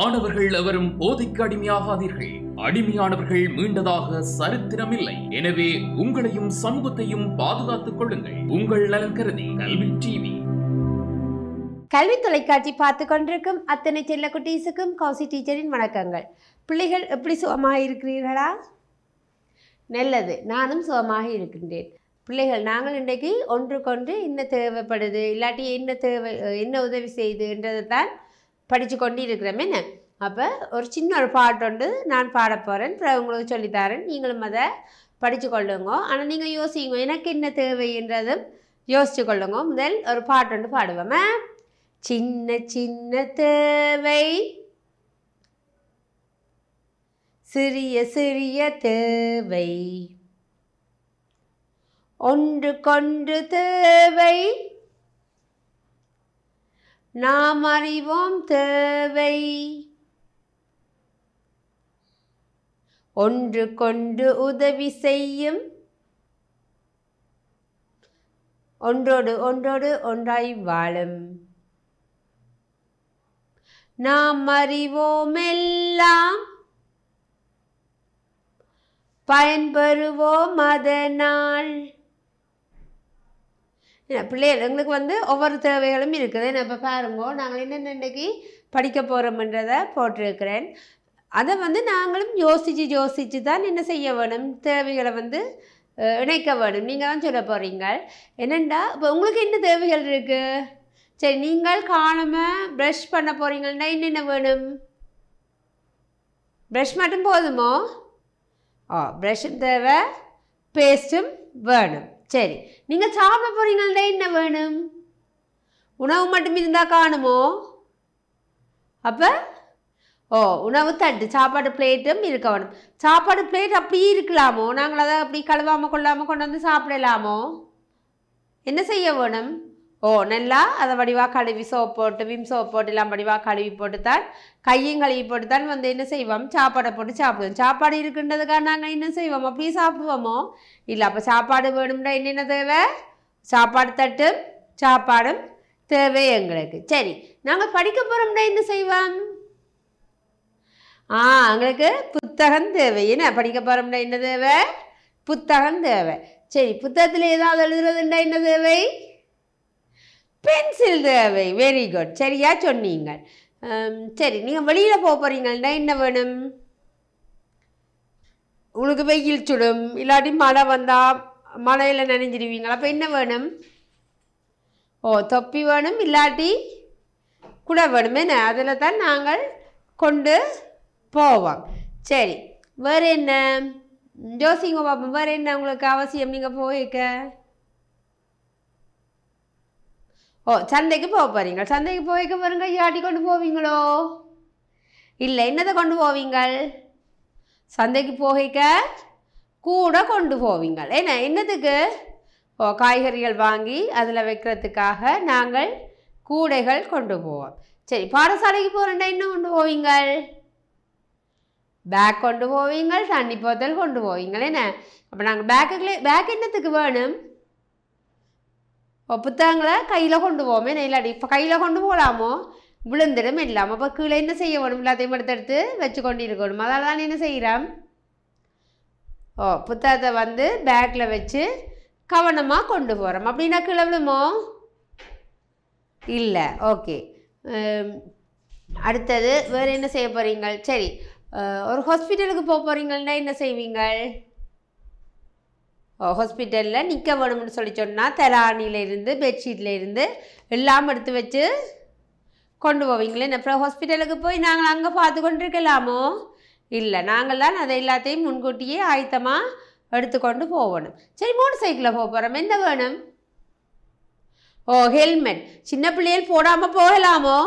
மாணவர்கள் எவரும் போதைக்கு அடிமையாகாதீர்கள். அடிமையானவர்கள் மீண்டதாக சரித்திரமில்லை. எனவே உங்களையும் சமூகத்தையும் பாதுகாத்துக் கொள்ளுங்கள். உங்கள் நலன் கருதி கல்வி டிவி. கல்வி தொலைக்காட்சி பார்த்து கொண்டிருக்கும் அத்தனை செல்ல குட்டீஸுக்கும் கௌசி டீச்சரின் வணக்கங்கள். பிள்ளைகள் எப்படி சுகமாக இருக்கிறீர்களா? நல்லது, நானும் சுகமாக இருக்கின்றேன். பிள்ளைகள், நாங்கள் இன்றைக்கு ஒன்றுக்கொன்று என்ன தேவைப்படுது, இல்லாட்டி என்ன உதவி செய்துன்றதை தான் படித்து கொண்டு இருக்கிறோம். என்ன அப்போ ஒரு சின்ன ஒரு பாட்டு ஒன்று நான் பாட போகிறேன், அப்புறம் உங்களுக்கு சொல்லித்தரேன். நீங்களும் அதை படித்து கொள்ளுங்க. ஆனால் நீங்கள் யோசிங்க, எனக்கு என்ன தேவைன்றதும் யோசித்து கொள்ளுங்க. முதல் ஒரு பாட்டு ஒன்று பாடுவோமே. சின்ன சின்ன தேவை, சிறிய சிறிய தேவை, ஒன்றுக்கொன்று தேவை, நாம் அறிவோம் தேவை, ஒன்றுக்கொன்று உதவி செய்யும், ஒன்றோடு ஒன்றோடு ஒன்றாய் வாழும், நாம் அறிவோம் எல்லாம், பயன்பெறுவோம் அதனால். பிள்ளைகள், எங்களுக்கு ஒவ்வொரு தேவைகளும் இருக்குது. இப்போ பாருங்க, நாங்கள் என்னென்ன இன்றைக்கி படிக்க போகிறோம்ன்றதை போட்டிருக்கிறேன். அதை நாங்களும் யோசித்து தான் என்ன செய்ய வேணும், தேவைகளை இணைக்க வேணும். நீங்கள் தான் சொல்ல போகிறீங்க. என்னென்னா இப்போ உங்களுக்கு என்ன தேவைகள் இருக்குது? சரி, நீங்கள் காணாமல் ப்ரஷ் பண்ண போகிறீங்கன்னா என்னென்ன வேணும்? ப்ரஷ் மட்டும் போதுமோ? ப்ரஷ்ஷும் தேவை, பேஸ்ட்டும் வேணும். சரி, நீங்கள் சாப்பிட போகிறீங்கன்னா என்ன வேணும்? உணவு மட்டும் இருந்தால் காணுமோ? அப்போ உணவு தட்டு, சாப்பாடு பிளேட்டும் இருக்க வேணும். சாப்பாடு பிளேட் அப்படியே இருக்கலாமோ? நாங்கள் அதை அப்படி கழுவாமல் கொள்ளாமல் கொண்டு வந்து சாப்பிடலாமோ? என்ன செய்ய வேணும்? நல்லா அதை வடிவாக கழுவி சோப் போட்டு, விம் சோப் போட்டு எல்லாம் வடிவாக கழுவி போட்டுத்தான், கையும் கழுவி போட்டுத்தான் என்ன செய்வோம், சாப்பாடை போட்டு சாப்பிடுவோம். சாப்பாடு இருக்குன்றதுக்காக நாங்கள் என்ன செய்வோம், அப்படியே சாப்பிடுவோமோ? இல்லை. அப்போ சாப்பாடு வேணும்னா என்னென்ன தேவை? சாப்பாடு தட்டும் சாப்பாடும் தேவை எங்களுக்கு. சரி, நாங்கள் படிக்க போகிறோம்னா என்ன செய்வோம்? எங்களுக்கு புத்தகம் தேவை. என்ன படிக்க போகிறோம்னா என்ன தேவை? புத்தகம் தேவை. சரி, புத்தகத்தில் ஏதாவது எழுதுறதுண்டா என்ன தேவை? பென்சில் தேவை. வெரி குட், சரியா சொன்னீங்க. சரி, நீங்கள் வெளியில் போக போகிறீங்கன்னா என்ன வேணும்? உங்களுக்கு வெயில் சுடும், இல்லாட்டி மழை வந்தால் மழையில் நனைஞ்சிடுவீங்களா? அப்போ என்ன வேணும்? தொப்பி வேணும், இல்லாட்டி குடை வேணும். என்ன அதில் தான் நாங்கள் கொண்டு போவோம். சரி, வேறு என்ன யோசிங்க பார்ப்போம். வேறு என்ன உங்களுக்கு அவசியம் நீங்கள் போய்க்க? சந்தைக்கு போக போகிறீங்க. சந்தைக்கு போய்க்க பாருங்க, யாட்டி கொண்டு போவீங்களோ? இல்லை. என்னதை கொண்டு போவீங்கள்? சந்தைக்கு போகிக்க கூட கொண்டு போவீங்கள். என்னத்துக்கு? காய்கறிகள் வாங்கி அதில் வைக்கிறதுக்காக நாங்கள் கூடைகள் கொண்டு போவோம். சரி, பாடசாலைக்கு போகிறேன்னா என்ன கொண்டு போவீங்கள்? பேக் கொண்டு போவீங்கள், தண்ணி போத்தல் கொண்டு போவீங்கள். அப்போ நாங்கள் பேக் என்னத்துக்கு வேணும்? புத்தகங்களை கையில் கொண்டு போவோமே. இல்லாட்டி இப்போ கையில் கொண்டு போகலாமோ? விழுந்துடும் இல்லாமல். அப்போ கீழே என்ன செய்ய வேணும்? எல்லாத்தையும் எடுத்து வச்சு கொண்டு இருக்கணும். அதால் தான் என்ன செய்கிறோம், புத்தகத்தை பேக்கில் வச்சு கவனமாக கொண்டு போகிறோம். அப்படின்னா கீழே விழுமோ? இல்லை. ஓகே, அடுத்தது வேறு என்ன செய்ய போகிறீங்க? சரி, ஒரு ஹாஸ்பிட்டலுக்கு போக போகிறீங்கன்னா என்ன செய்வீங்கள்? ஹாஸ்பிட்டலில் நிற்க வேணும்னு சொல்லி சொன்னால் தலானியிலேருந்து பெட்ஷீட்லேருந்து எல்லாம் எடுத்து வச்சு கொண்டு போவீங்களே. அப்புறம் ஹாஸ்பிட்டலுக்கு போய் நாங்கள் அங்கே பார்த்து கொண்டு இருக்கலாமோ? இல்லை. நாங்கள் தான் அதை எல்லாத்தையும் முன்கூட்டியே ஆயத்தமாக எடுத்துக்கொண்டு போகணும். சரி, மோட்டர் சைக்கிளில் போக போகிறோம். என்ன வேணும்? ஹெல்மெட். சின்ன பிள்ளைகள் போடாமல் போகலாமோ?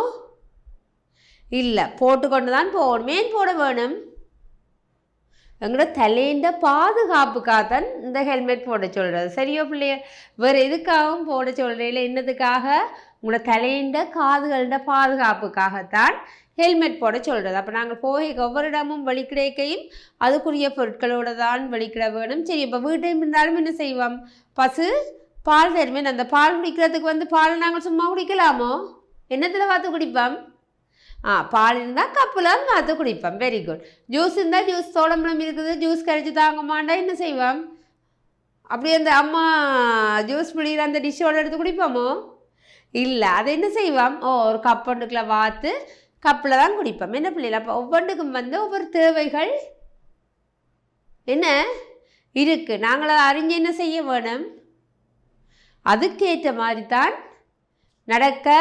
இல்லை, போட்டுக்கொண்டு தான் போகணும். ஏன் போட வேணும்? எங்களோட தலையின்ற பாதுகாப்புக்காகத்தான் இந்த ஹெல்மெட் போட சொல்கிறது. சரியோ பிள்ளைய? வேறு எதுக்காகவும் போட சொல்கிறீங்கள? என்னதுக்காக? உங்களோட தலையின்ற காதுகள பாதுகாப்புக்காகத்தான் ஹெல்மெட் போட சொல்கிறது. அப்போ நாங்கள் போய் ஒவ்வொரு இடமும் வழிக்கிடைக்கையும் அதுக்குரிய பொருட்களோடு தான் வழிக்கிட வேணும். சரி, இப்போ வீட்டையும் இருந்தாலும் என்ன செய்வோம்? பசு பால் தருமே. அந்த பால் குடிக்கிறதுக்கு பால் நாங்கள் சும்மா குடிக்கலாமோ? என்னத்தில் பார்த்து குடிப்போம்? பால் இருந்தால் கப்பில் மாற்ற குடிப்போம். Very good. ஜூஸ் இருந்தால் ஜூஸ் சோளம்பழம் இருக்குது, ஜூஸ் கரைச்சி தாங்க மாட்டா என்ன செய்வோம்? அப்படியே அந்த அம்மா ஜூஸ் பிடிக்கிற அந்த டிஷ்ஷோடு எடுத்து குடிப்போமோ? இல்லை, அது என்ன செய்வோம்? ஒரு கப் ஒன்றுக்குள்ள வாத்து கப்பில் தான் குடிப்போம். என்ன பிள்ளைகள்? அப்போ ஒவ்வொன்றுக்கும் ஒவ்வொரு தேவைகள் என்ன இருக்குது. நாங்கள் அதை அறிஞ்சு என்ன செய்ய வேணும்? அதுக்கேற்ற மாதிரி தான் நடக்க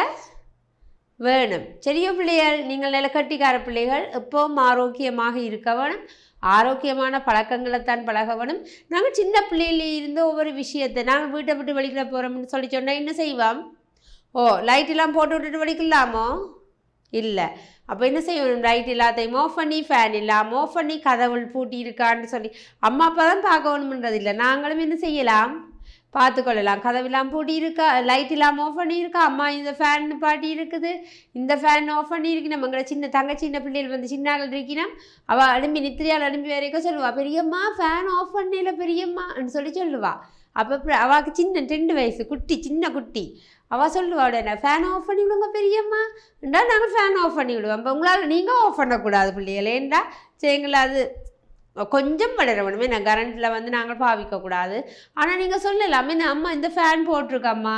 வேணும். சரியோ பிள்ளைகள்? நீங்கள் நல்ல கட்டிக்கார பிள்ளைகள், எப்பவும் ஆரோக்கியமாக இருக்க வேணும், ஆரோக்கியமான பழக்கங்களைத்தான் பழக வேணும். நாங்கள் சின்ன பிள்ளையில இருந்து ஒவ்வொரு விஷயத்தை நாங்கள் வீட்டை விட்டு வெளிக்கிற போகிறோம்னு சொல்லி சொன்னால் என்ன செய்வோம்? லைட்டெல்லாம் போட்டு விட்டுட்டு வெளிக்கலாமோ? இல்லை. அப்போ என்ன செய்யணும்? லைட் எல்லாத்தையும் ஆஃப் பண்ணி, ஃபேன் இல்லாமல் ஆஃப் பண்ணி, கதவுள் பூட்டி இருக்கான்னு சொல்லி அம்மா அப்பா தான் பார்க்கணுன்றது இல்லை, நாங்களும் என்ன செய்யலாம்? பார்த்துக்கொள்ளலாம். கதவெல்லாம் பூட்டி இருக்கா, லைட் இல்லாமல் ஆஃப் பண்ணி இருக்கா, அம்மா இந்த ஃபேன் பாட்டி இருக்குது, இந்த ஃபேன் ஆஃப் பண்ணி இருக்கணும். எங்களை சின்ன சின்ன பிள்ளைகள் சின்னாக்கள் இருக்கணும், அவள் அனுப்பி நித்திரியால் அனுப்பி வரைக்கும் சொல்லுவாள், பெரியம்மா ஃபேன் ஆஃப் பண்ணல பெரியம்மான்னு சொல்லி சொல்லுவாள். அப்போ அவளுக்கு சின்ன 2 வயசு குட்டி, சின்ன குட்டி, அவள் சொல்லுவா உடனே ஃபேன் ஆஃப் பண்ணி விடுங்க பெரியம்மாண்டா, நாங்கள் ஃபேன் ஆஃப் பண்ணி விடுவோம். இப்போ உங்களால் நீங்கள் ஆஃப் பண்ணக்கூடாது பிள்ளைகள், ஏண்டா சரிங்களா? அது கொஞ்சம் வளர வேணுமே, நான் கரண்ட்டில் நாங்கள் பாவிக்கக்கூடாது. ஆனால் நீங்கள் சொல்லலாமே, அம்மா இந்த ஃபேன் போட்டிருக்கம்மா,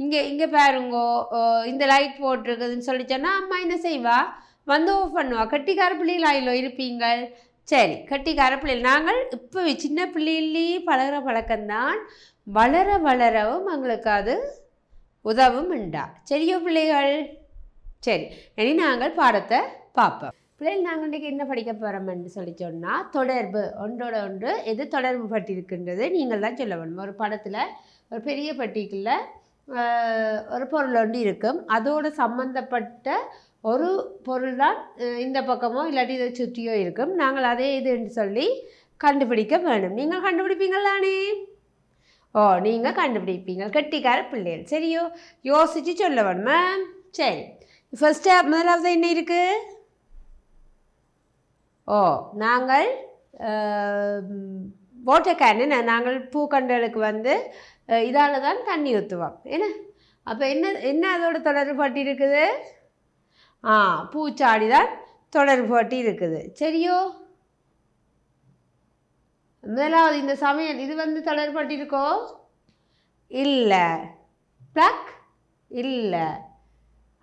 இங்கே பாருங்கோ, இந்த லைட் போட்டிருக்குதுன்னு சொல்லி சொன்னால் அம்மா என்ன செய்வா? ஆஃப் பண்ணுவா. கட்டிக்கார பிள்ளைகளாயிலோ இருப்பீங்கள். சரி, கட்டிக்கார பிள்ளைகள். நாங்கள் இப்போ சின்ன பிள்ளையிலேயே பழகிற பழக்கம்தான் வளர வளரவும் எங்களுக்கு அது உதவும் உண்டா. சரியோ பிள்ளைகள்? சரி, இனி நாங்கள் பாடத்தை பார்ப்போம். பிள்ளைகள், நாங்கள் இன்றைக்கி என்ன படிக்க போகிறோம்னு சொல்லி சொன்னால், தொடர்பு, ஒன்றோட ஒன்று எது தொடர்பு பட்டிருக்கின்றது நீங்கள் தான் சொல்ல வேணும். ஒரு படத்தில் ஒரு பெரிய பட்டிக்குள்ள ஒரு பொருள் ஒன்று இருக்கும், அதோடு சம்பந்தப்பட்ட ஒரு பொருள் தான் இந்த பக்கமோ இல்லாட்டி இதை சுற்றியோ இருக்கும். நாங்கள் அதே இதுன்னு சொல்லி கண்டுபிடிக்க வேணும். நீங்கள் கண்டுபிடிப்பீங்களானே? நீங்கள் கண்டுபிடிப்பீங்க, கெட்டிக்கார பிள்ளைகள். சரியோ? யோசித்து சொல்ல வேணுமா? சரி, ஃபஸ்ட்டு முதலாவது என்ன இருக்குது? நாங்கள் வாட்டர் கேனு, நாங்கள் பூக்கண்டலுக்கு இதால் தான் தண்ணி ஊற்றுவோம். என்ன அப்போ என்ன அதோட தொடர்பு பட்டி இருக்குது? பூச்சாடி தான் தொடர்பு பட்டி இருக்குது. சரியோ? முதலாவது இந்த சமையல் இது தொடர்பு பட்டி இருக்கோ? இல்லை. ப்ளக் இல்லை.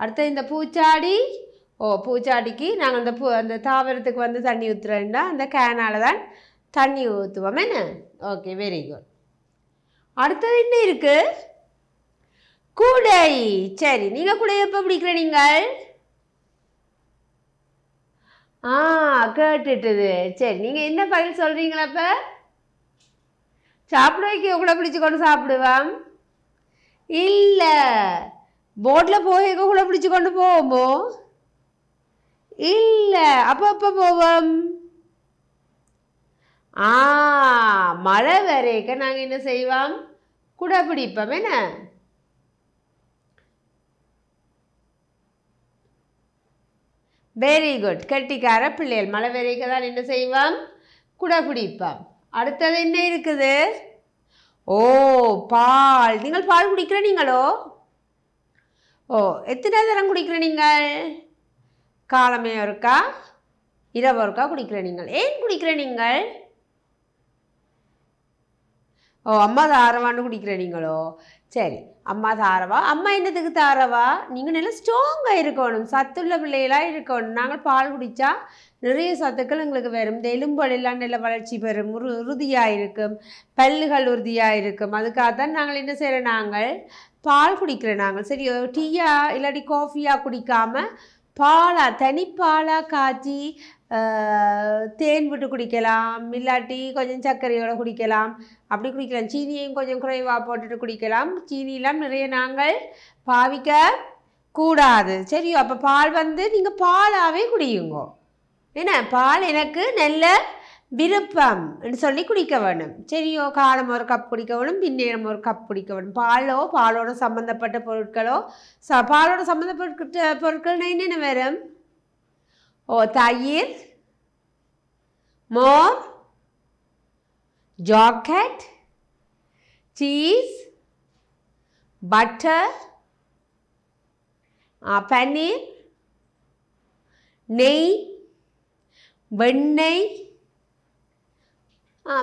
அடுத்த இந்த பூச்சாடி, பூச்சாடிக்கு நாங்கள் அந்த தாவரத்துக்கு தண்ணி ஊற்றுறோம்னா அந்த கேனால் தான் தண்ணி ஊற்றுவோம். என்ன? Okay, very good. அடுத்தது என்ன இருக்குது? குடை. சரி, நீங்கள் குடை எப்போ பிடிக்கிற? நீங்கள் கேட்டுட்டுது. சரி, நீங்கள் என்ன பதில் சொல்கிறீங்களா? அப்போ சாப்பிட வைக்க கூட பிடிச்சி கொண்டு சாப்பிடுவோம்? இல்லை. போட்டில் போக கூட பிடிச்சி கொண்டு போவோமோ? இல்லை. அப்போ போவோம்? மழை வரைக்க நாங்கள் என்ன செய்வோம்? குடை பிடிப்போம். என்ன? Very good. கெட்டிக்கார பிள்ளைகள். மழை வரைக்க தான் என்ன செய்வோம்? குடை பிடிப்போம். அடுத்தது என்ன இருக்குது? பால். நீங்கள் பால் குடிக்கிற நீங்களோ? எத்தனை தரம் குடிக்கிற நீங்கள்? காலமே ஒருக்கா, இரவு ஒருக்கா குடிக்கிற நீங்கள். ஏன் குடிக்கிற நீங்கள்? அம்மா தாரவான்னு குடிக்கிற நீங்களோ? சரி, அம்மா தாரவா. அம்மா என்னத்துக்கு தாரவா? நீங்கள் நல்லா ஸ்ட்ராங்காக இருக்கணும், சத்துள்ள பிள்ளைகளாக இருக்கணும். நாங்கள் பால் குடித்தா நிறைய சத்துக்கள் எங்களுக்கு வரும். இந்த எலும்புகளெல்லாம் நல்ல வளர்ச்சி பெறும், உறுதியாக இருக்கும், பல்லுகள் உறுதியாக இருக்கும். அதுக்காகத்தான் நாங்கள் என்ன செய்கிறோம்? நாங்கள் பால் குடிக்கிறோம். நாங்கள் சரி, டீயா இல்லாட்டி காஃபியாக குடிக்காமல் தனிப்பாலாக காய்ச்சி தேன் விட்டு குடிக்கலாம், இல்லாட்டி கொஞ்சம் சர்க்கரையோடு குடிக்கலாம், அப்படி குடிக்கலாம். சீனியையும் கொஞ்சம் குறைவாக போட்டுட்டு குடிக்கலாம். சீனியெல்லாம் நிறைய நாங்கள் பாவிக்க கூடாது. சரியோ? அப்போ பால் நீங்கள் பாலாகவே குடியுங்கோ. என்ன? பால் எனக்கு நல்ல விருப்பம் சொல்லி குடிக்க வேணும். சரியோ? காலம் ஒரு கப் குடிக்க வேணும், பின்னேரம் ஒரு கப் குடிக்க வேணும். பாலோட சம்மந்தப்பட்ட பொருட்களோ, பாலோட சம்மந்தப்பட்ட பொருட்கள்னா என்னென்ன வரும்? தயிர், மோர், ஜாக்கெட், சீஸ், பட்டர், பன்னீர், நெய், வெண்ணெய்,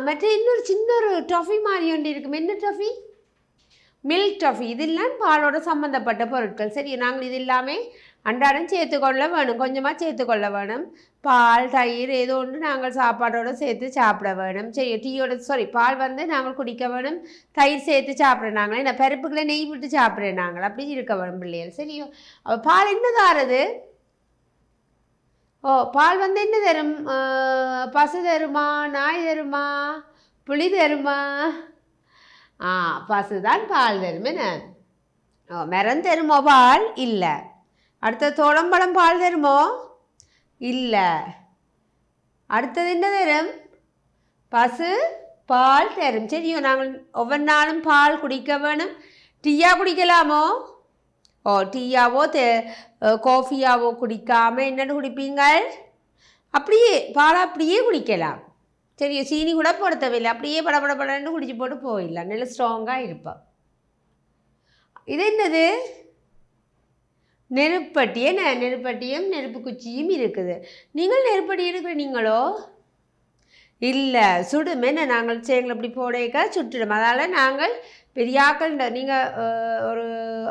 மற்ற இன்னொரு சின்ன ஒரு டஃபி மாதிரி ஒன்று இருக்கும். என்ன டஃபி? Milk Duffy. இதெல்லாம் பாலோட சம்மந்தப்பட்ட பொருட்கள். சரி, நாங்கள் இது எல்லாமே அன்றாடம் சேர்த்துக்கொள்ள வேணும், கொஞ்சமாக சேர்த்துக்கொள்ள வேணும். பால், தயிர் ஏதோ ஒன்று நாங்கள் சாப்பாடோடு சேர்த்து சாப்பிட வேணும். சரி, டீயோட பால் வந்து நாங்கள் குடிக்க வேணும், தயிர் சேர்த்து சாப்பிட்றேன் நாங்கள். என்ன பருப்புகளை நெய் விட்டு சாப்பிட்றேன் நாங்கள், அப்படி இருக்க வேணும் பிள்ளைகள். சரியோ? பால் என்ன தாரது? பால் வந்து என்ன தரும்? பசு தருமா, நாய் தருமா, புளி தருமா? பசுதான் பால் தரும். என்ன மரம் தருமோ பால்? இல்லை. அடுத்த தோளம்பழம் பால் தருமோ? இல்லை. அடுத்தது என்ன தரும்? பசு பால் தரும். சரியோ? நாங்கள் ஒவ்வொரு நாளும் பால் குடிக்க வேணும். டீயா குடிக்கலாமோ? டீயாவோ காஃபியாவோ குடிக்காமல் என்னென்னு குடிப்பீங்கள்? அப்படியே பால் அப்படியே குடிக்கலாம். சரியோ? சீனி கூட போட தேவையில்லை, அப்படியே படபடன்னு குடிச்சு போட்டு போயிடலாம், நல்ல ஸ்ட்ராங்காக இருப்போம். இது என்னது? நெருப்பட்டி. என்ன நெருப்பட்டியும் நெருப்பு குச்சியும் இருக்குது. நீங்கள் நெருப்பட்டி இருக்கிற நீங்களோ? இல்லை, சுடும். என்ன நாங்கள் சேங்களை அப்படி போடையக்கா சுட்டுடும். அதனால் நாங்கள் பெரியாக்கள், நீங்கள் ஒரு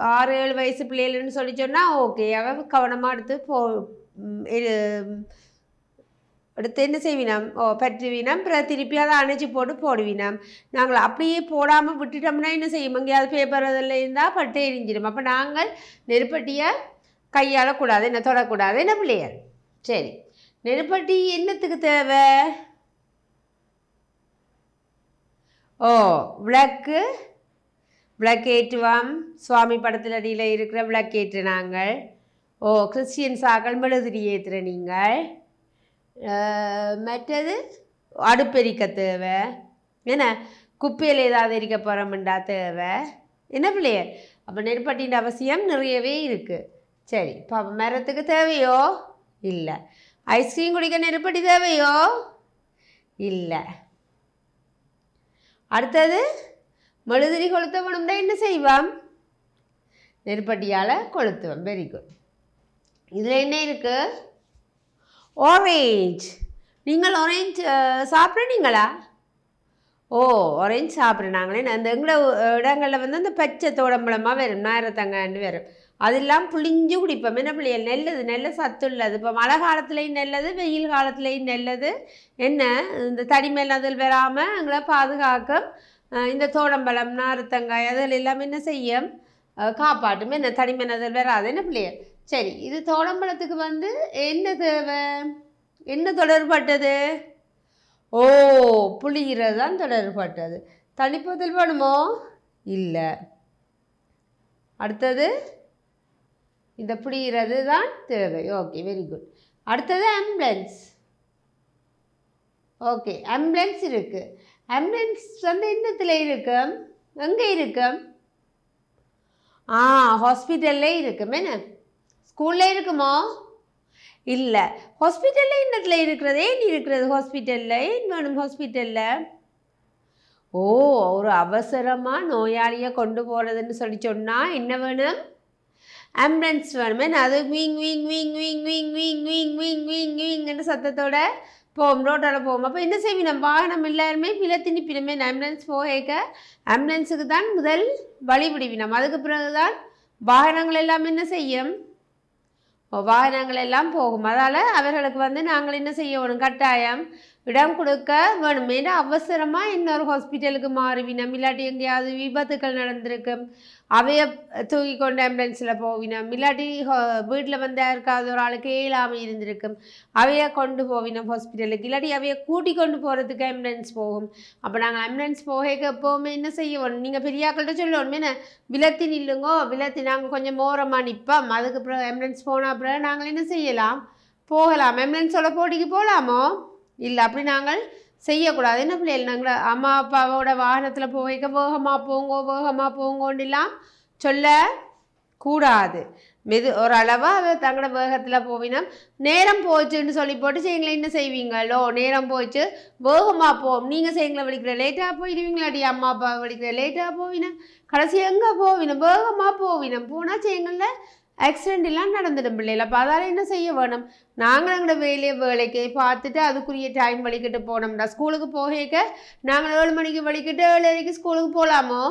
6-7 வயசு பிள்ளைகள்னு சொல்லி சொன்னால் ஓகே, கவனமாக எடுத்து என்ன செய்வினம்? பற்றுவினம், அப்புறம் திருப்பி அதை அணைச்சி போட்டு போடுவினம். நாங்கள் அப்படியே போடாமல் விட்டுட்டோம்னா என்ன செய்யும்? எங்கேயாவது பேப்பர் அதில் இருந்தால் பட்டு எரிஞ்சிடும். அப்போ நாங்கள் நெருப்பட்டியை கையாளக்கூடாது, என்ன தொடக்கூடாது. என்ன பிள்ளைகள்? சரி, நெருப்பட்டி என்னத்துக்கு தேவை? விளக்கு ஏற்றுவோம். சுவாமி படத்தில் அடியில் இருக்கிற விளக்கு ஏற்று நாங்கள். கிறிஸ்டியன்ஸாக்கள் மெழுதிரி ஏற்றுற நீங்கள். மற்றது அடுப்பெரிக்க தேவை. என்ன குப்பையில் ஏதாவது எரிக்க போகிறோம்ண்டா தேவை. என்ன பிள்ளைய? அப்போ நெருப்பட்டின் அவசியம் நிறையவே இருக்குது. சரி, இப்போ மரத்துக்கு தேவையோ? இல்லை. ஐஸ்கிரீம் குடிக்க நெருப்பட்டி தேவையோ? இல்லை. அடுத்தது மெழுதிரி கொளுத்த வேணும்னா என்ன செய்வோம்? நெருப்பட்டியால் கொளுத்துவோம். Very good. இதில் என்ன இருக்குது? ஆரேஞ்ச். நீங்கள் ஆரேஞ்ச் சாப்பிட்றீங்களா? ஆரேஞ்ச் சாப்பிட்றாங்களே. அந்த எங்களை இடங்களில் வந்து அந்த பச்சை தோடம்பழமாக வரும், நேரத்தங்காண்டு வரும். அதெல்லாம் புளிஞ்சு குடிப்போம். என்ன பிள்ளைகள்? நல்லது, நல்ல சத்து உள்ளது. இப்போ மழை காலத்துலேயும் நல்லது, வெயில் காலத்துலேயும் நல்லது. என்ன இந்த தடிமேல் அதில் வராமல் எங்களை பாதுகாக்கும். இந்த தோடம்பழம், நாரத்தங்காய் அதில் எல்லாம் என்ன செய்யும்? காப்பாட்டும். என்ன தடிமேல் அதில் வராது. என்ன பிள்ளைகள்? சரி, இது தோடம்பழத்துக்கு வந்து என்ன தேவை? என்ன தொடர்பட்டது? புளிகிறது தான் தொடர்பட்டது. தனிப்பதில் வேணுமோ? இல்லை. அடுத்தது இந்த புளிகிறது தான் தேவை. Okay, very good. அடுத்தது ஆம்புலன்ஸ். ஓகே, ஆம்புலன்ஸ் இருக்குது. ஆம்புலன்ஸ் வந்து என்னத்தில் இருக்கும்? எங்கே இருக்கும்? ஹாஸ்பிட்டல்லே இருக்கும். என்ன ஸ்கூலில் இருக்குமோ? இல்லை. ஹாஸ்பிட்டலில் என்னத்தில் இருக்கிறது? ஏன் இருக்கிறது ஹாஸ்பிட்டலில்? ஏன் வேணும் ஹாஸ்பிட்டலில்? ஒரு அவசரமாக நோயாளியை கொண்டு போகிறதுன்னு சொல்லி சொன்னால் என்ன வேணும்? ஆம்புலன்ஸ் வேணும். என்ன அது வீங் வீங் வீங் வீங் வீங் வீங் வீங் வீங் வீங் வீங்ன்னு சத்தத்தோட போவோம், ரோட்டோட போவோம். அப்போ என்ன செய்வோம்? நம்ம வாகனம் எல்லாருமே பிளத்தினி பிறமே ஆம்புலன்ஸ் போக ஆம்புலன்ஸுக்கு தான் முதல் வழி விடுவினோம். அதுக்கு பிறகுதான் வாகனங்கள் எல்லாம் என்ன செய்யும்? வாகனங்கள் எல்லாம் போகும். அதால் அவர்களுக்கு வந்து நாங்கள் என்ன செய்ய வேணும்? கட்டாயம் இடம் கொடுக்க வேணும். ஏன்னா அவசரமாக இன்னொரு ஹாஸ்பிட்டலுக்கு மாறுவினோம், இல்லாட்டி எங்கேயாவது விபத்துக்கள் நடந்திருக்கு, அவைய தூக்கி கொண்டு ஆம்புலன்ஸில் போவினோம், இல்லாட்டி வீட்டில் வந்து யாருக்காவது ஒரு ஆளுக்கு இயலாமல் இருந்திருக்கும், அவையை கொண்டு போவினோம் ஹாஸ்பிட்டலுக்கு, இல்லாட்டி அவையை கூட்டி கொண்டு போகிறதுக்கு ஆம்புலன்ஸ் போகும். அப்போ நாங்கள் ஆம்புலன்ஸ் போக எப்போவுமே என்ன செய்ய வேணும்? நீங்கள் பெரியாக்கள்கிட்ட சொல்லணும், என்ன விலத்தி நில்லுங்கோ, விலத்தி நாங்கள் கொஞ்சம் ஓரமாக நிற்போம், அதுக்கு அப்புறம் ஆம்புலன்ஸ் போனால் அப்புறம் நாங்கள் என்ன செய்யலாம்? போகலாம். ஆம்புலன்ஸோட போட்டிக்கு போகலாமோ? இல்லை, அப்படி நாங்கள் செய்யக்கூடாது. என்ன பிள்ளைகள்? நாங்கள் அம்மா அப்பாவோட வாகனத்தில் போக வேகமாக போங்கோண்டெல்லாம் சொல்லக்கூடாது. ஒரு அளவாக தங்களோட வேகத்தில் போவினோம். நேரம் போச்சுன்னு சொல்லி போட்டு செய்யுங்களே என்ன செய்வீங்களோ? நேரம் போச்சு வேகமாக போவோம். நீங்கள் செய்யுங்களா வலிக்கிற லேட்டாக போயிடுவீங்களாடி? அம்மா அப்பா வலிக்கிற லேட்டாக போவினோம். கடைசி எங்கே போவினோம்? வேகமாக போவினோம். போனால் செய்யுங்கள ஆக்சிடெண்ட் எல்லாம் நடந்துடும் பிள்ளைகள். அப்போ அதால் என்ன செய்ய வேணும், நாங்கள் எங்களோட வேலைக்கு பார்த்துட்டு அதுக்குரிய டைம் வலிக்கிட்டு போனோம்டா. ஸ்கூலுக்கு போக நாங்கள் 7 மணிக்கு வலிக்கிட்டு 7:30 ஸ்கூலுக்கு போகலாமோ?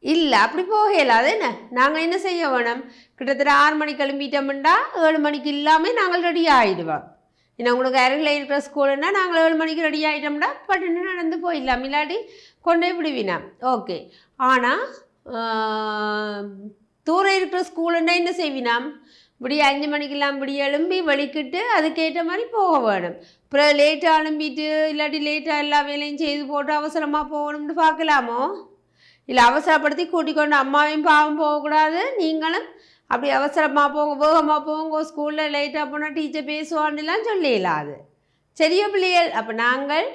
இல்லை, அப்படி போகல. அது என்ன, நாங்கள் என்ன செய்ய வேணும், கிட்டத்தட்ட 6 மணிக்கு கிளம்பிட்டோம்டா 7 மணிக்கு இல்லாமல் நாங்கள் ரெடி ஆகிடுவோம். ஏன்னா உங்களுக்கு அருகில் இருக்கிற ஸ்கூலுன்னா நாங்கள் 7 மணிக்கு ரெடி ஆகிட்டோம்டா பட்டுன்னு நடந்து போயிடலாம், இல்லாட்டி கொண்டே விடுவினா. ஓகே. ஆனால் தூரம் இருக்கிற ஸ்கூலுன்னா என்ன செய்வினாம், இப்படி 5 மணிக்கெல்லாம் இப்படி எழும்பி வலிக்கிட்டு அதுக்கேற்ற மாதிரி போக வேணும். அப்புறம் லேட்டாக எழும்பிட்டு இல்லாட்டி லேட்டாக எல்லா வேலையும் செய்து போட்டு அவசரமாக போகணும்னு பார்க்கலாமோ? இல்லை, அவசரப்படுத்தி கூட்டிக் கொண்டு அம்மாவையும் பாவம் போகக்கூடாது, நீங்களும் அப்படி அவசரமாக போங்க, வேகமாக போங்க, ஸ்கூலில் லேட்டாக போனால் டீச்சர் பேசுவான்னுலாம் சொல்லிடலாம். அது சரியோ பிள்ளைகள்? அப்போ நாங்கள்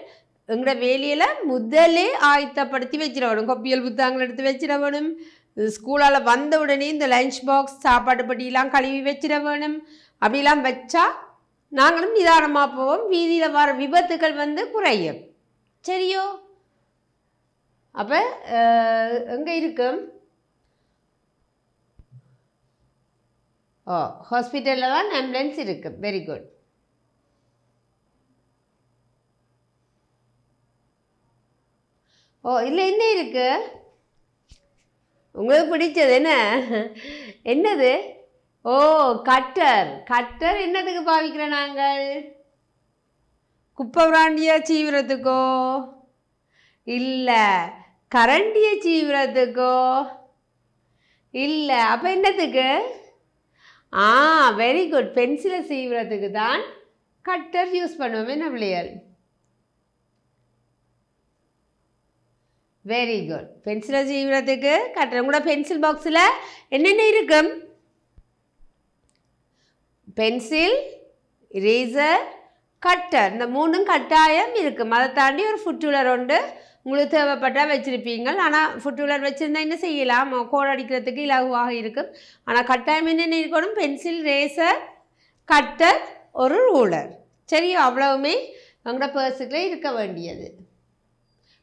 எங்களோட வேலையில் முதலே ஆயத்தப்படுத்தி வச்சிடணும். கொப்பியல் புத்தகங்கள் எடுத்து வச்சிட வேணும். ஸ்கூலால் வந்த உடனே இந்த லஞ்ச் பாக்ஸ் சாப்பாடு படியெல்லாம் கழுவி வச்சிட வேணும். அப்படிலாம் வச்சா நாங்களும் நிதானமாக போவோம், வீதியில் வர விபத்துக்கள் குறையும். சரியோ? அப்போ எங்கே இருக்கும்? ஹாஸ்பிட்டலில் தான் ஆம்புலன்ஸ் இருக்குது. Very good. இல்லை, என்ன இருக்கு உங்களுக்கு பிடிச்சது? என்னது? கட்டர். கட்டர் என்னத்துக்கு பாவிக்கிறோம் நாங்கள்? குப்பை பிராண்டியை சீவுறதுக்கோ? இல்லை, கரண்டியை சீவுறதுக்கோ? இல்லை, அப்போ என்னத்துக்கு? Very good. பென்சிலை சீவுறதுக்கு தான் கட்டர் யூஸ் பண்ணுவோம். என்ன பிள்ளைகள்? Very good. பென்சிலை சீவுறதுக்கு கட்டர். கூட பென்சில் பாக்ஸில் என்னென்ன இருக்கும்? பென்சில், இரேசர், கட்டர், இந்த 3 கட்டாயம் இருக்கும். அதை தாண்டி ஒரு ஃபுட்ரூலர் உண்டு, உங்களுக்கு தேவைப்பட்டால் வச்சுருப்பீங்க. ஆனால் ஃபுட்ரூலர் வச்சுருந்தா என்ன செய்யலாம், கோடு அடிக்கிறதுக்கு இலகுவாக இருக்கும். ஆனால் கட்டாயம் என்னென்ன இருக்கணும்? பென்சில், ரேசர், கட்டர், ஒரு ரூலர். சரியோ? அவ்வளவுமே உங்களோட பர்ஸுக்குள்ளே இருக்க வேண்டியது.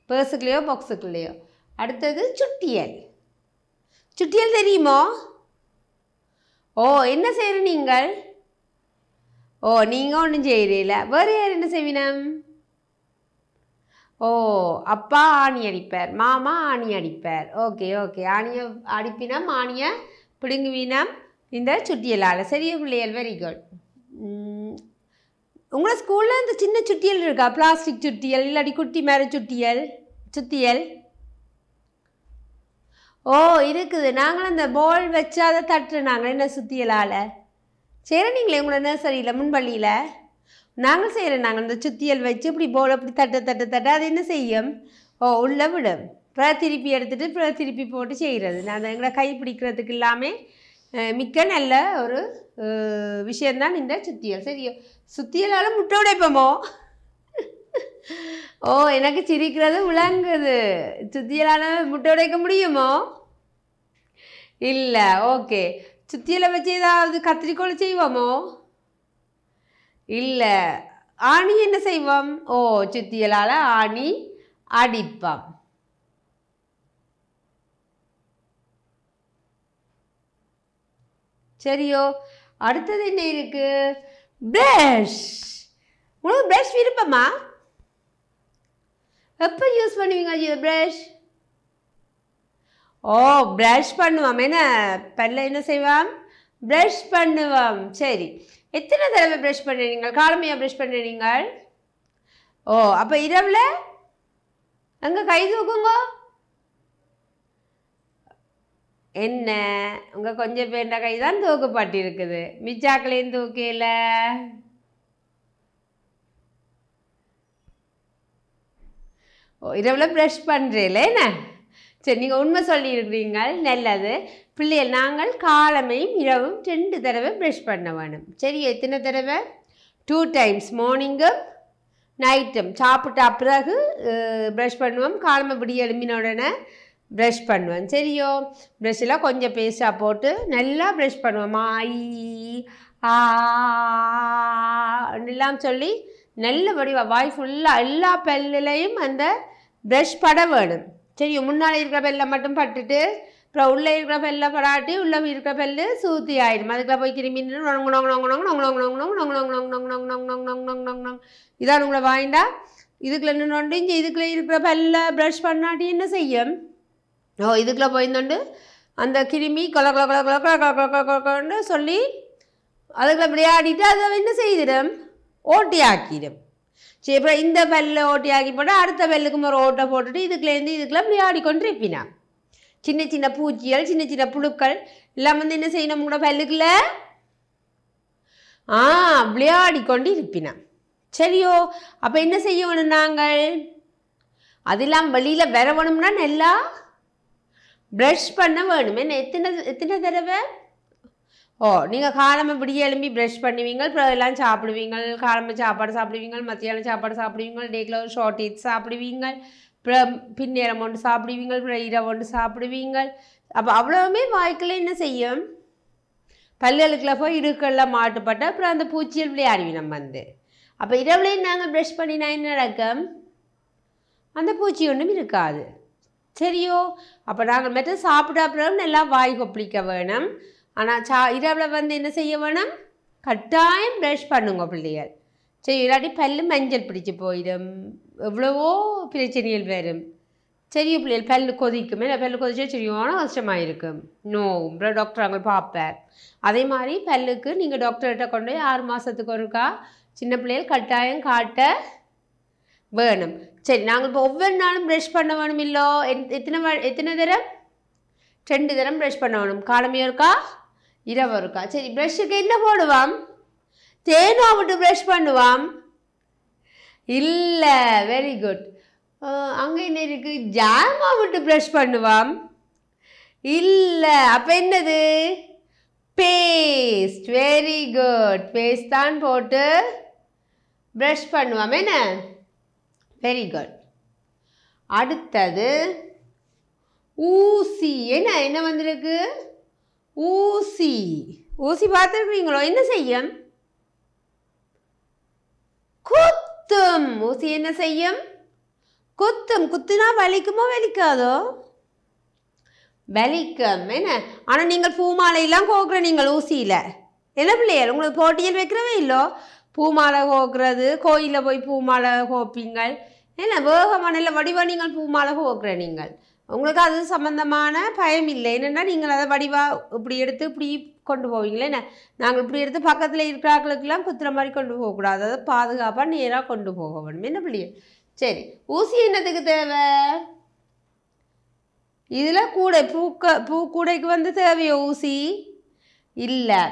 பர்ஸுக்குள்ளேயோ பாக்ஸுக்குள்ளேயோ. அடுத்தது சுட்டியல். சுட்டியல் தெரியுமோ? என்ன செய்கிற நீங்கள்? நீங்கள் ஒன்றும் செய்கிறீங்கள. வேறு யார் என்ன செய்வினம்? அப்பா ஆணி அடிப்பார், மாமா ஆணி அடிப்பார். Okay okay. ஆணியை அடிப்பினம், ஆணியை பிடுங்குவினம் இந்த சுட்டியலால். சரியா பிள்ளைகள்? Very good. உங்களோட ஸ்கூலில் இந்த சின்ன சுட்டியல் இருக்கா? பிளாஸ்டிக் சுட்டியல் இல்லாட்டி குட்டி மேலே சுட்டியல் சுத்தியல்? இருக்குது. நாங்களும் அந்த பால் வச்சு அதை தட்டுனாங்க. என்ன சுத்தியலால் செய்கிறீங்களே உங்களோட நர்சரியில் முன்பள்ளியில்? நாங்கள் செய்கிறோம். நாங்கள் இந்த சுத்தியல் வச்சு இப்படி போல் அப்படி தட்ட அது என்ன செய்யும்? உள்ளே விடும். திருப்பி எடுத்துகிட்டு திருப்பி போட்டு செய்கிறது. நான் எங்களை கை பிடிக்கிறதுக்கு இல்லாமல் மிக்க நல்ல ஒரு விஷயந்தான் இந்த சுத்தியல். சரியோ? சுத்தியலால் முட்டை உடைப்போமோ? எனக்கு சிரிக்கிறது விளங்குது. சுத்தியலால் முட்டை உடைக்க முடியுமோ? இல்லை. ஓகே. சுத்தியலை வச்சு ஏதாவது கத்திரிக்கோள் செய்வோமோ? இல்லை. ஆணி என்ன செய்வோம்? சுத்தியலால் ஆணி அடிப்போம். சரியோ? அடுத்தது என்ன இருக்கு? பிரஷ். உங்களுக்கு பிரஷ் விருப்பமா? எப்போ யூஸ் பண்ணுவீங்க பிரஷ்? பிரஷ் பண்ணுவோம். என்ன பல்ல என்ன செய்வோம்? பிரஷ் பண்ணுவோம். சரி, எத்தனை தடவை பிரஷ் பண்ணுறீங்க? காலமையாக பிரஷ் பண்ணுறீங்க? அப்போ இரவில் அங்கே கை தூக்குங்க. என்ன உங்கள் கொஞ்சம் பேண்ட கை தான் தூக்கப்பட்டு இருக்குது, மிச்சாக்களையும் தூக்கல. இரவில் ப்ரஷ் பண்ணுறீங்களே என்ன? சரி, நீங்கள் உண்மை சொல்லியிருக்கிறீங்க, நல்லது. பிள்ளைகள் நாங்கள் காலமையும் இரவும் 2 தடவை ப்ரஷ் பண்ண வேணும். சரி, எத்தனை தடவை? 2 டைம்ஸ், மார்னிங்கும் நைட்டும். சாப்பிட்டா பிறகு ப்ரஷ் பண்ணுவோம், காலமை பிடி எழும்பின உடனே ப்ரஷ் பண்ணுவேன். சரியோ? ப்ரஷ்ஷெல்லாம் கொஞ்சம் பேஸ்ட்டாக போட்டு நல்லா ப்ரஷ் பண்ணுவோம். எல்லாம் சொல்லி நல்லபடி வாய் ஃபுல்லாக எல்லா பல்லுலையும் அந்த ப்ரஷ் பட வேணும். சரியோ? முன்னால் இருக்கிற பல்ல மட்டும் பட்டுட்டு அப்புறம் உள்ளே இருக்கிற பல்ல பராட்டி உள்ளே இருக்கிற பல்லு சூத்தி ஆயிடும். அதுக்குள்ள போய் கிருமி இதான் உங்களை வாங்கிட்டா இதுக்குள்ள நின்று இங்கே இதுக்குள்ளே இருக்கிற பல்ல ப்ரஷ் பண்ணாட்டி என்ன செய்யும்? இதுக்குள்ளே போயிருந்தோண்டு அந்த கிருமி கொல கொல கொல கொல கொல கொல கொல கொலன்னு சொல்லி அதுக்குள்ள விளையாடிட்டு அதை என்ன செய்திடும்? ஓட்டி ஆக்கிடும். சரி, அப்புறம் இந்த பல்ல ஓட்டி ஆக்கி போட்டால் அடுத்த பல்லுக்கு ஒரு ஓட்டை போட்டுட்டு இதுக்குள்ளேருந்து இதுக்குள்ள விளையாடி கொண்டு இருப்பினா. சின்ன சின்ன பூச்சிகள் சின்ன சின்ன புழுக்கள் எல்லாம் வந்து என்ன செய்யணும் கூட பல்லுக்குள்ள விளையாடி கொண்டு இருப்பினா. சரியோ, அப்போ என்ன செய்ய வேணும் நாங்கள்? அதெல்லாம் வெளியில் வர வேணும்னா நல்லா ப்ரஷ் பண்ண வேணும். என்ன எத்தனை தடவை? நீங்கள் காலமாக விடிய எழும்பி ப்ரஷ் பண்ணுவீங்க, அப்புறம் எல்லாம் சாப்பிடுவீங்க. காலமாக சாப்பாடு சாப்பிடுவீங்க, மத்தியானம் சாப்பாடு சாப்பிடுவீங்க, டேக்கில் ஒரு ஷார்ட் ஈட் சாப்பிடுவீங்க, அப்புறம் பின்னேரம் ஒன்று சாப்பிடுவீங்க, அப்புறம் இரவு ஒன்று சாப்பிடுவீங்க. அப்போ அவ்வளவுமே வாய்க்கில் என்ன செய்யும்? பல்லுகளுக்குள்ள போய் இடுக்கெல்லாம் மாட்டுப்பட்டு அப்புறம் அந்த பூச்சியில் விளையாடுவி நம்ம வந்து. அப்போ இரவுலேயும் நாங்கள் ப்ரஷ் பண்ணினா என்ன நடக்கும்? அந்த பூச்சி ஒன்றும் இருக்காது. சரியோ, அப்போ நாங்கள் மெத்த சாப்பிட அப்புறம் நல்லா வாய் கொப்பளிக்க வேணும். ஆனால் இரவில் வந்து என்ன செய்ய வேணும்? கட்டாயம் ப்ரஷ் பண்ணுங்க பிள்ளைகள். சரி, இல்லாட்டி பல்லு மஞ்சள் பிடிச்சி போயிடும், எவ்வளவோ பிரச்சனைகள் வரும். சரிய பிள்ளைகள் பல்லு கொதிக்கும். இல்லை பல்லு கொதிச்சா சரியான கஷ்டமாக இருக்கும். அப்புறம் டாக்டர் அங்கே பார்ப்பார். அதே மாதிரி பல்லுக்கு நீங்கள் டாக்டர்கிட்ட கொண்டு போய் 6 மாதத்துக்கு ஒருக்கா சின்ன பிள்ளைகள் கட்டாயம் காட்ட வேணும். சரி, நாங்கள் இப்போ ஒவ்வொரு நாளும் ப்ரஷ் பண்ண வேணும் இல்லோ? எத்தனை தரம்? 2 தரம் ப்ரஷ் பண்ண வேணும். காலமே இருக்கா இரவு இருக்கா? சரி, ப்ரஷ்ஷுக்கு என்ன போடுவான்? தேனோ விட்டு ப்ரஷ் பண்ணுவான்? இல்லை, வெரி குட். அங்கே என்ன இருக்குது? ஜாமா விட்டு ப்ரஷ் பண்ணுவான்? இல்லை, அப்போ என்னது? பேஸ்ட். வெரி குட், பேஸ்ட் தான் போட்டு ப்ரஷ் பண்ணுவான். என்ன? Very good. அடுத்தது ஊசி. என்ன வந்திருக்கு? ஊசி. ஊசி பார்த்துருக்குறீங்களோ? என்ன செய்யும்? குத்தும். ஊசி என்ன செய்யும்? குத்தும். குத்துனா வலிக்குமோ வலிக்காதோ? வலிக்கும். என்ன? ஆனால் நீங்கள் பூமாலையெல்லாம் கோக்குற நீங்கள் ஊசியில் என்ன பிள்ளைகள்? உங்களுக்கு போட்டியில் வைக்கிறவே இல்லோ? பூமாலை கோக்குறது, கோயிலில் போய் பூமாலை கோப்பீங்கள். என்ன வேகமான இல்லை வடிவாக நீங்கள் பூமாலை கோக்குற நீங்கள். உங்களுக்கு அது சம்மந்தமான பயம் இல்லை. என்னென்னா நீங்கள் அதை வடிவாக இப்படி எடுத்து இப்படி கொண்டு போவீங்களே. என்ன நாங்கள் இப்படி எடுத்து பக்கத்தில் இருக்கிறாக்களுக்கெல்லாம் குத்துற மாதிரி கொண்டு போகக்கூடாது. அதை பாதுகாப்பாக நேராக கொண்டு போக வேணும். என்ன பிள்ளைய? சரி, ஊசி என்னத்துக்கு தேவை? இதில் கூடை பூக்கூடைக்கு வந்து தேவையோ ஊசி? இல்லை.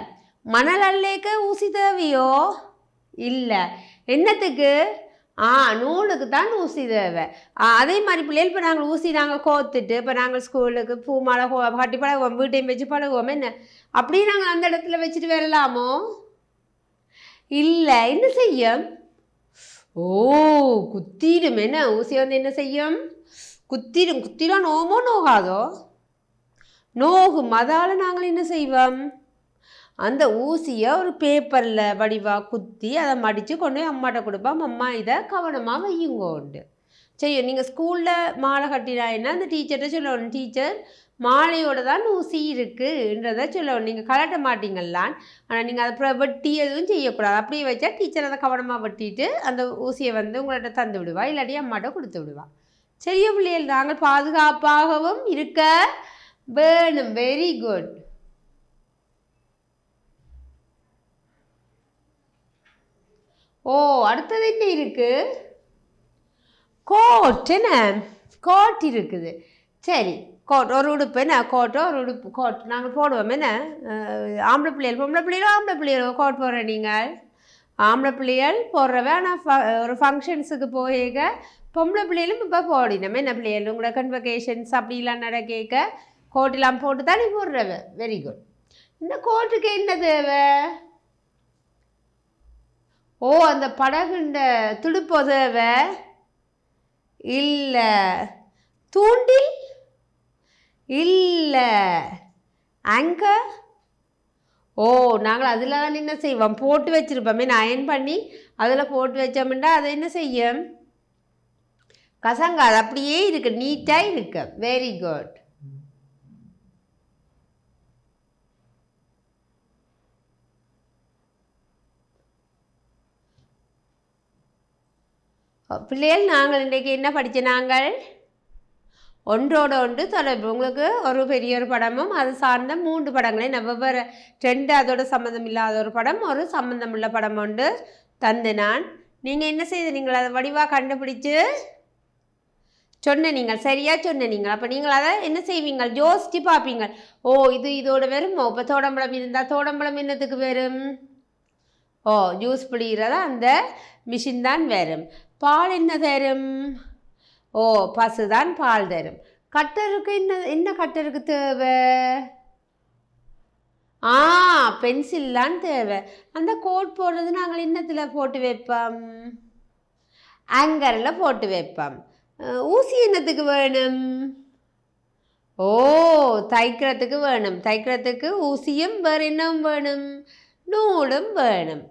மணல் அள்ளைக்கு ஊசி தேவையோ? இல்லை. என்னத்துக்கு? நூலுக்கு தான் ஊசி தேவை. அதே மாதிரி பிள்ளைகள் இப்போ நாங்கள் ஊசி நாங்கள் கோத்துட்டு இப்போ நாங்கள் ஸ்கூலுக்கு பூமாலை கட்டி பழகுவோம், வீட்டையும் வச்சு பழகுவோம். என்ன அப்படியே நாங்கள் அந்த இடத்துல வச்சுட்டு வரலாமோ? இல்லை. என்ன செய்யும்? குத்திடும். என்ன ஊசி வந்து என்ன செய்யும்? குத்திடும். குத்திடா நோமோ நோகாதோ? நோகும். அதால் நாங்கள் என்ன செய்வோம்? அந்த ஊசியை ஒரு பேப்பரில் வடிவாக குத்தி அதை மடித்து கொண்டு போய் அம்மாட்ட கொடுப்போம். அம்மா இதை கவனமாக வையுங்கோண்டு. சரி, நீங்கள் ஸ்கூலில் மாலை கட்டினாங்கன்னா அந்த டீச்சர்கிட்ட சொல்லணும், டீச்சர் மாலையோடு தான் ஊசி இருக்குன்றதை சொல்லணும். நீங்கள் கலட்ட மாட்டீங்களான். ஆனால் நீங்கள் அதை வெட்டி எதுவும் செய்யக்கூடாது. அப்படியே வச்சா டீச்சர் அதை கவனமாக வெட்டிட்டு அந்த ஊசியை வந்து உங்கள்கிட்ட தந்து விடுவா, இல்லாட்டி அம்மாட்ட கொடுத்து விடுவா. சரியா பிள்ளைகள்? நாங்கள் பாதுகாப்பாகவும் இருக்க வேணும். Very good. அடுத்தது என்ன இருக்கு? கோட். என்ன? கோட் இருக்குது. சரி, கோட் ஒரு உடுப்பு. என்ன கோட்டோ ஒரு உடுப்பு? கோட் நாங்கள் போடுவோம். என்ன ஆம்பளை பிள்ளைகள் பொம்பளை பிள்ளைகளோ? ஆம்பளை பிள்ளைகளோ கோட் போடுற நீங்கள்? ஆம்பளை பிள்ளைகள் போடுறவ. ஆனால் ஒரு ஃபங்க்ஷன்ஸுக்கு போக பொம்பளை பிள்ளைகளும் இப்போ போடினோம். என்ன பிள்ளைகள்? உங்களோட கன்வகேஷன்ஸ் அப்படிலாம் நடக்க கோட்டெல்லாம் போட்டு தானே போடுறவ. Very good. இந்த கோட்டுக்கு என்ன தேவை? அந்த படகுண்ட துடுப்போ தேவை? இல்லை. தூண்டில்? இல்லை. ஆங்கர்? நாங்கள் அதில் தான் என்ன செய்வோம்? போட்டு வச்சுருப்போமே. அயன் பண்ணி அதில் போட்டு வச்சோம்னா அதை என்ன செய்யும்? கசங்காது. அப்படியே இருக்கு, நீட்டாக இருக்கு. Very good. பிள்ளைகள் நாங்கள் இன்றைக்கு என்ன படித்த நாங்கள் ஒன்றோடு ஒன்று தொடர்பு. உங்களுக்கு ஒரு பெரிய ஒரு படமும் அது சார்ந்த 3 படங்களை வெவ்வேறு 2 அதோட சம்மந்தம் இல்லாத ஒரு படம், ஒரு சம்மந்தம் உள்ள படம் ஒன்று தந்து நான். நீங்கள் என்ன செய்து நீங்கள் அதை வடிவாக கண்டுபிடிச்சு சொன்ன நீங்கள் சரியாக சொன்ன நீங்கள். அப்போ நீங்கள் அதை என்ன செய்வீங்க, யோசித்து பார்ப்பீங்க. ஓ இது இதோட வருமோ, இப்போ தோடம்பழம் இருந்தால் தோடம்பழம் என்னத்துக்கு வரும், ஓ ஜூஸ் பிடிக்கிறதா அந்த மிஷின் தான் வரும். பால் என்ன தரும், ஓ பசு தான் பால் தரும். கட்டருக்கு என்ன கட்டருக்கு தேவை, பென்சில் தான் தேவை. அந்த கோட் போடுறது நாங்கள் என்னத்தில் போட்டு வைப்போம், ஆங்கரில் போட்டு வைப்போம். ஊசி என்னத்துக்கு வேணும், ஓ தைக்கிறதுக்கு வேணும். தைக்கிறதுக்கு ஊசியும் வேறு என்னவும் வேணும், நூலும் வேணும்.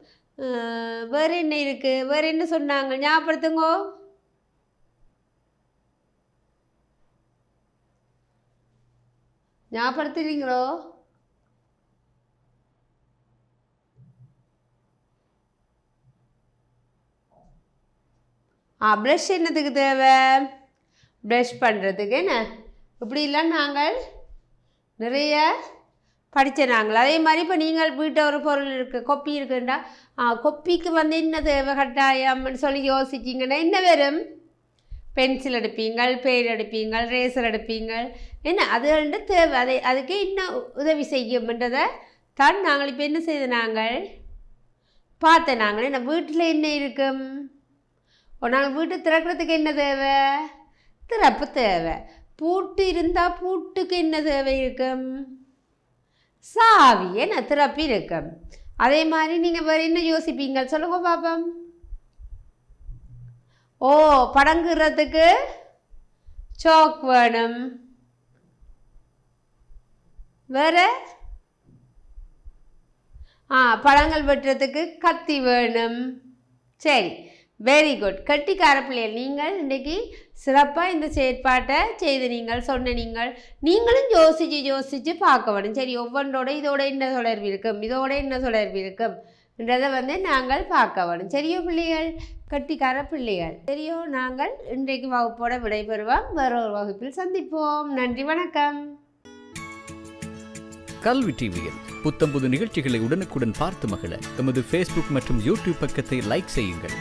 வேறு என்ன இருக்குது, வேறு என்ன சொன்னாங்க ஞாபகப்படுத்துங்கோ. ஞாபகப்படுத்துறீங்களோ, ப்ரஷ் என்னத்துக்கு தேவை, ப்ரஷ் பண்ணுறதுக்கு என்ன. இப்படிலாம் நாங்கள் நிறைய படித்த நாங்கள். அதே மாதிரி இப்போ நீங்கள் வீட்டை ஒரு பொருள் இருக்குது, கொப்பி இருக்குண்டா கொப்பிக்கு என்ன தேவை கட்டாயம்னு சொல்லி யோசிச்சிங்கன்னா என்ன வரும், பென்சில் எடுப்பீங்கள், பேர் எடுப்பீங்கள், ரேசர் எடுப்பீங்கள், என்ன அது தேவை. அதுக்கு இன்னும் உதவி செய்யும்ன்றதை தான் நாங்கள் இப்போ என்ன செய்த நாங்கள் பார்த்த நாங்கள். என்ன வீட்டில் என்ன இருக்கும், நாங்கள் வீட்டை திறக்கிறதுக்கு என்ன தேவை, திறப்பு தேவை. பூட்டு இருந்தால் பூட்டுக்கு என்ன தேவை இருக்கும், சாவி, என்ன திறப்பு இருக்கும். அதே மாதிரி நீங்கள் வேறு என்ன யோசிப்பீங்க சொல்லுங்க பாப்போம். ஓ படங்குறதுக்கு சாக் வேணும், வேறு பழங்கள் வெட்டுறதுக்கு கத்தி வேணும். சரி, வெரி குட். கட்டிக்கார பிள்ளைகள், நீங்கள் இன்றைக்கி சிறப்பாக இந்த செயற்பாட்டை செய்து நீங்கள் சொன்ன நீங்களும் யோசித்து பார்க்க வேணும். சரி, ஒவ்வொன்றோட இதோட என்ன தொடர்பு இருக்கும், இதோட என்ன தொடர்பு இருக்கும் என்றதை நாங்கள் பார்க்க வேணும். சரியோ பிள்ளைகள், கட்டிக்கார பிள்ளைகள், சரியோ. நாங்கள் இன்றைக்கு வகுப்போட விடைபெறுவோம். வேறொரு வகுப்பில் சந்திப்போம். நன்றி, வணக்கம். கல்வி டிவியில் புத்தம்புது நிகழ்ச்சிகளை உடனுக்குடன் பார்த்து மகிழ எமது Facebook மற்றும் YouTube பக்கத்தை லைக் செய்யுங்கள்.